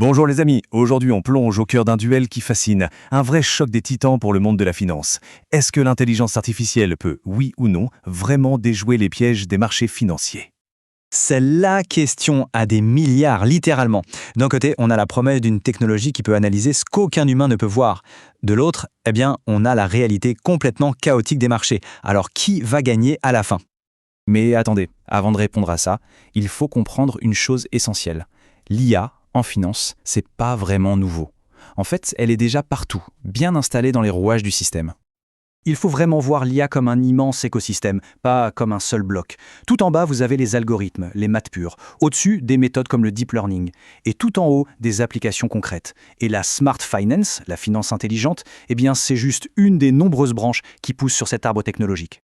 Bonjour les amis, aujourd'hui on plonge au cœur d'un duel qui fascine, un vrai choc des titans pour le monde de la finance. Est-ce que l'intelligence artificielle peut, oui ou non, vraiment déjouer les pièges des marchés financiers? C'est la question à des milliards, littéralement. D'un côté, on a la promesse d'une technologie qui peut analyser ce qu'aucun humain ne peut voir. De l'autre, on a la réalité complètement chaotique des marchés. Alors qui va gagner à la fin? Mais attendez, avant de répondre à ça, il faut comprendre une chose essentielle. L'IA, en finance, c'est pas vraiment nouveau. En fait, elle est déjà partout, bien installée dans les rouages du système. Il faut vraiment voir l'IA comme un immense écosystème, pas comme un seul bloc. Tout en bas, vous avez les algorithmes, les maths pures. Au-dessus, des méthodes comme le deep learning. Et tout en haut, des applications concrètes. Et la smart finance, la finance intelligente, c'est juste une des nombreuses branches qui poussent sur cet arbre technologique.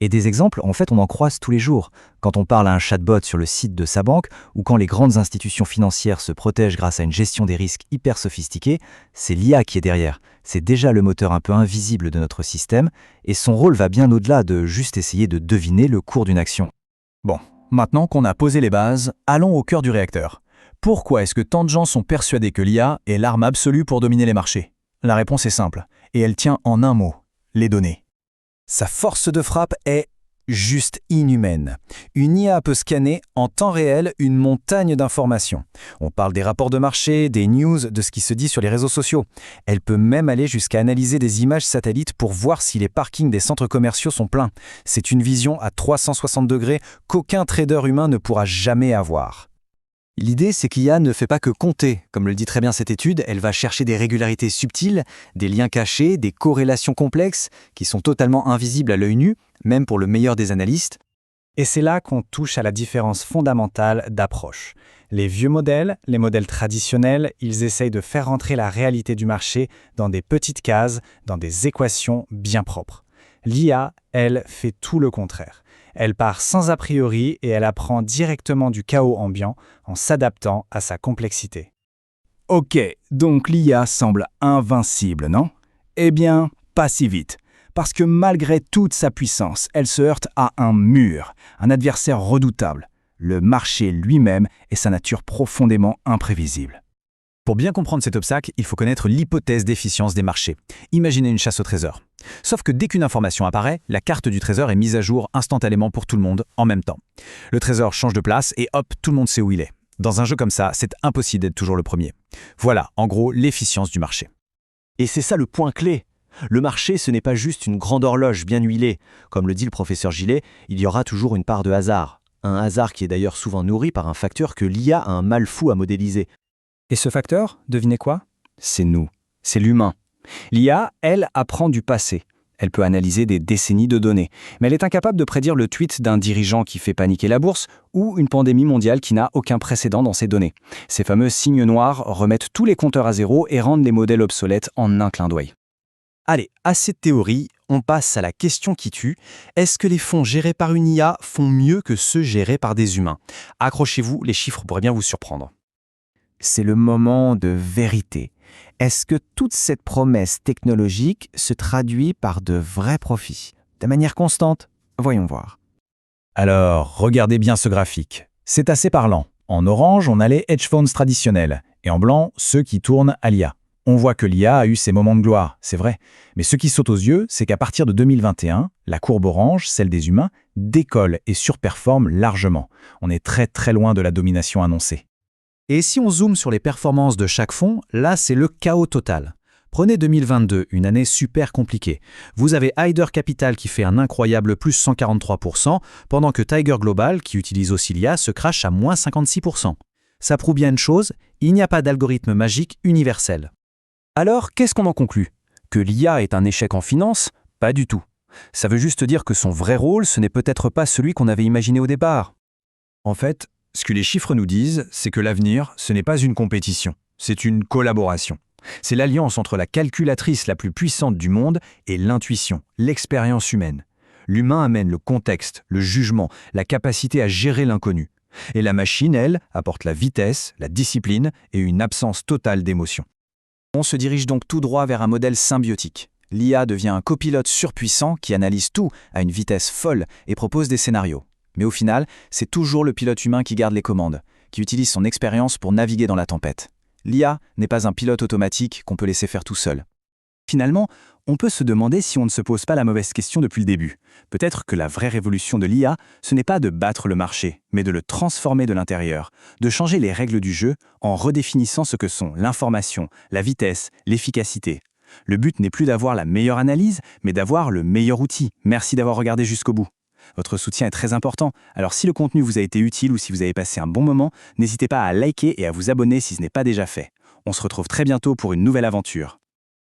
Et des exemples, on en croise tous les jours. Quand on parle à un chatbot sur le site de sa banque, ou quand les grandes institutions financières se protègent grâce à une gestion des risques hyper sophistiquée, c'est l'IA qui est derrière. C'est déjà le moteur un peu invisible de notre système, et son rôle va bien au-delà de juste essayer de deviner le cours d'une action. Bon, maintenant qu'on a posé les bases, allons au cœur du réacteur. Pourquoi est-ce que tant de gens sont persuadés que l'IA est l'arme absolue pour dominer les marchés? La réponse est simple, et elle tient en un mot, les données. Sa force de frappe est juste inhumaine. Une IA peut scanner en temps réel une montagne d'informations. On parle des rapports de marché, des news, de ce qui se dit sur les réseaux sociaux. Elle peut même aller jusqu'à analyser des images satellites pour voir si les parkings des centres commerciaux sont pleins. C'est une vision à 360 degrés qu'aucun trader humain ne pourra jamais avoir. L'idée, c'est qu'IA ne fait pas que compter. Comme le dit très bien cette étude, elle va chercher des régularités subtiles, des liens cachés, des corrélations complexes qui sont totalement invisibles à l'œil nu, même pour le meilleur des analystes. Et c'est là qu'on touche à la différence fondamentale d'approche. Les vieux modèles, les modèles traditionnels, ils essayent de faire rentrer la réalité du marché dans des petites cases, dans des équations bien propres. L'IA, elle, fait tout le contraire. Elle part sans a priori et elle apprend directement du chaos ambiant en s'adaptant à sa complexité. Ok, donc l'IA semble invincible, non? Eh bien, pas si vite. Parce que malgré toute sa puissance, elle se heurte à un mur, un adversaire redoutable, le marché lui-même et sa nature profondément imprévisible. Pour bien comprendre cet obstacle, il faut connaître l'hypothèse d'efficience des marchés. Imaginez une chasse au trésor. Sauf que dès qu'une information apparaît, la carte du trésor est mise à jour instantanément pour tout le monde en même temps. Le trésor change de place et hop, tout le monde sait où il est. Dans un jeu comme ça, c'est impossible d'être toujours le premier. Voilà, en gros, l'efficience du marché. Et c'est ça le point clé. Le marché, ce n'est pas juste une grande horloge bien huilée. Comme le dit le professeur Gillet, il y aura toujours une part de hasard. Un hasard qui est d'ailleurs souvent nourri par un facteur que l'IA a un mal fou à modéliser. Et ce facteur, devinez quoi? C'est nous, c'est l'humain. L'IA, elle, apprend du passé. Elle peut analyser des décennies de données, mais elle est incapable de prédire le tweet d'un dirigeant qui fait paniquer la bourse ou une pandémie mondiale qui n'a aucun précédent dans ses données. Ces fameux signes noirs remettent tous les compteurs à zéro et rendent les modèles obsolètes en un clin d'œil. Allez, assez de théorie, on passe à la question qui tue. Est-ce que les fonds gérés par une IA font mieux que ceux gérés par des humains? Accrochez-vous, les chiffres pourraient bien vous surprendre. C'est le moment de vérité. Est-ce que toute cette promesse technologique se traduit par de vrais profits, de manière constante? Voyons voir. Alors, regardez bien ce graphique. C'est assez parlant. En orange, on a les hedge funds traditionnels, et en blanc, ceux qui tournent à l'IA. On voit que l'IA a eu ses moments de gloire, c'est vrai. Mais ce qui saute aux yeux, c'est qu'à partir de 2021, la courbe orange, celle des humains, décolle et surperforme largement. On est très très loin de la domination annoncée. Et si on zoome sur les performances de chaque fonds, là c'est le chaos total. Prenez 2022, une année super compliquée. Vous avez Hyder Capital qui fait un incroyable plus 143%, pendant que Tiger Global, qui utilise aussi l'IA, se crache à moins 56%. Ça prouve bien une chose, il n'y a pas d'algorithme magique universel. Alors, qu'est-ce qu'on en conclut? Que l'IA est un échec en finance? Pas du tout. Ça veut juste dire que son vrai rôle, ce n'est peut-être pas celui qu'on avait imaginé au départ. En fait, ce que les chiffres nous disent, c'est que l'avenir, ce n'est pas une compétition, c'est une collaboration. C'est l'alliance entre la calculatrice la plus puissante du monde et l'intuition, l'expérience humaine. L'humain amène le contexte, le jugement, la capacité à gérer l'inconnu. Et la machine, elle, apporte la vitesse, la discipline et une absence totale d'émotion. On se dirige donc tout droit vers un modèle symbiotique. L'IA devient un copilote surpuissant qui analyse tout à une vitesse folle et propose des scénarios. Mais au final, c'est toujours le pilote humain qui garde les commandes, qui utilise son expérience pour naviguer dans la tempête. L'IA n'est pas un pilote automatique qu'on peut laisser faire tout seul. Finalement, on peut se demander si on ne se pose pas la mauvaise question depuis le début. Peut-être que la vraie révolution de l'IA, ce n'est pas de battre le marché, mais de le transformer de l'intérieur, de changer les règles du jeu en redéfinissant ce que sont l'information, la vitesse, l'efficacité. Le but n'est plus d'avoir la meilleure analyse, mais d'avoir le meilleur outil. Merci d'avoir regardé jusqu'au bout. Votre soutien est très important, alors si le contenu vous a été utile ou si vous avez passé un bon moment, n'hésitez pas à liker et à vous abonner si ce n'est pas déjà fait. On se retrouve très bientôt pour une nouvelle aventure.